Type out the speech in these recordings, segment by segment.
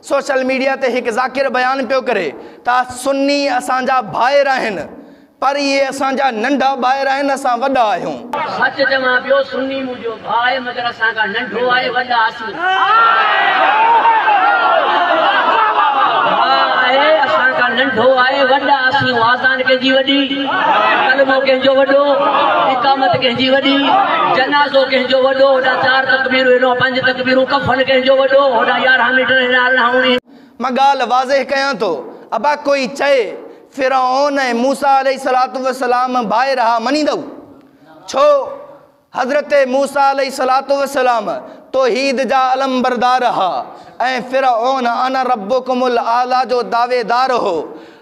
Social media ते एक ज़ाकिर बयान पियो करे ता सुन्नी असांजा भाइर आहिनि पर ये असांजा नंढा भाइर आहिनि, असां वॾा आहियूं। सच चवां पियो सुन्नी मुंहिंजो भाई मगर असांखा नंढो आहे, वॾा असीं। असांखा नंढो आहे, वॾा असीं। आज़ान कंहिंजी वॾी, कलमो कंहिंजो वॾो, इकामत कंहिंजी वॾी, जनाज़ो कंहिंजो वॾो, होॾा 4 तकबीरूं, हेॾो 5 तकबीरूं, कफन कंहिंजो वॾो, होॾा 11 मीटर, हेॾा 19। मां ॻाल्हि वाज़ेह कयां थो, अबा कोई चए फिरौन ऐं मूसा अलैहिस्सलातु वस्सलाम भाई रहा, मनींदव? छो हज़रत मूसा अलैहिस्सलातु वस्सलाम तौहीद जा अलमबरदार हा ऐं फिरौन अना रब्बुकुमुल आला जो दावेदार हो।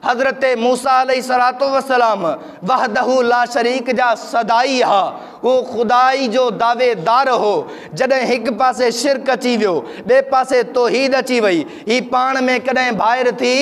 हज़रत मूसा अलैहिस्सलातु वस्सलाम वहदहु ला शरीक जा सदाई हा, वो खुदाई जो दावेदार हो। जॾहिं हिक पासे शिरक अची वियो, ॿिए पासे तौहीद अची वई, ही पाण में कॾहिं भाइर थी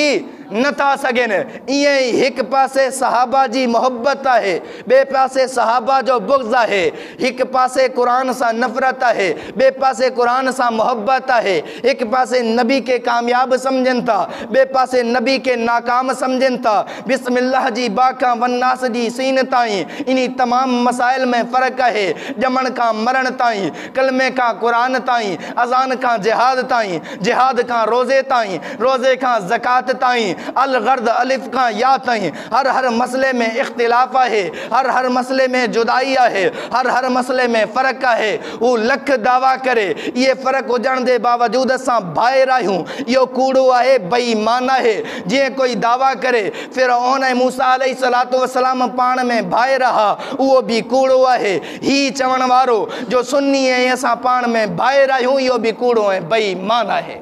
नथा सघनि। ईअं ई हिक पासे सहाबा जी मोहब्बत आहे, ॿिए पासे सहाबा जो बुग़्ज़ आहे। हिक पासे क़ुरान सां नफ़रत आहे, ॿिए पासे क़ुरान सां मोहब्बत आहे। हिक पासे नबी के कामयाब समझनि था, ॿिए पासे नबी के नाकाम समझनि था। बिस्मिल्लाह जी बा खां वन्नास जी सीन ताईं इन्ही तमाम मसाइल में फ़र्क़ आहे। ॼमण खां मरण ताईं, कलमे खां क़ुरान ताईं, अज़ान खां जिहाद ताईं, जिहाद खां रोज़े ताईं, रोज़े खां ज़कात ताईं, अल गर्द अलिफ का या ताईं, हर मसले में इख्तिलाफ है, हर मसले में जुदाई है, हर मसले में फ़र्क़ है। वो लख दावा करे ये फ़र्क़ हुजण के बावजूद असां भाइर आहियूं, यो कूड़ो है, बेईमान है। जे कोई दावा करे फिरौन ऐं मूसा अलैहिस्सलातु वस्सलाम पाण में भाइर रहा, वो भी कूड़ो है। ही चवण वारो जो सुन्नी ऐं असां पाण में भाइर आहियूं, यो भी कूड़ो है, बेईमान है।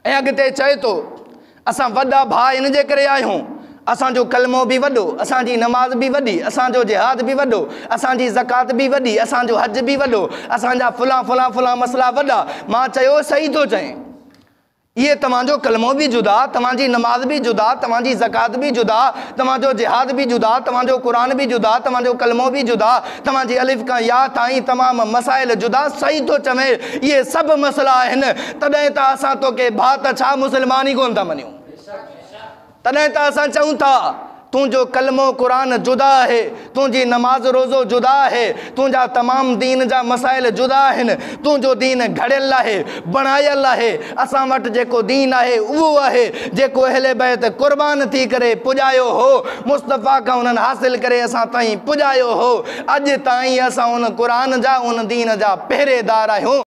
ऐं अॻिते चए तो असां वॾा भाउ इन जे करे आहियूं, असांजो कलमो भी वॾो, असांजी नमाज भी वॾी, असांजो जिहाद भी वॾो, असांजी ज़कात भी वॾी, असांजो हज भी वॾो, असांजा फलां मसला वॾा। मां चयो सही थो चएं, ये तव्हांजो कलमो भी जुदा, तव्हांजी नमाज भी जुदा, तव्हांजी ज़कात भी जुदा, तव्हांजो जिहाद भी जुदा, तव्हांजो क़ुरान भी जुदा, तव्हांजो कलमो भी जुदा, तव्हांजी अलिफ खां या ताईं तमाम मसाइल जुदा। सही तो चवे, ये सब मसला आहिनि। तॾहिं त असां तोखे भाउ त छा मुसलमान ई कोन था मञूं? तॾहिं त असां चऊं था तुंहिंजो कलमो क़ुरान जुदा है, तुंहिंजी नमाज रोज़ो जुदा है, तुंहिंजा तमाम दीन जा मसाइल जुदा आहिनि, तुंहिंजो दीन घड़ियल आहे, बणायल आहे। असां वटि जेको दीन आहे उहो आहे जेको अहले बैत क़ुर्बान थी करे पुॼायो हो, मुस्तफ़ा खां उन्हनि हासिल करे असां ताईं पुॼायो हो। अॼु ताईं असां उन क़ुरान जा, उन दीन जा पहरेदार आहियूं।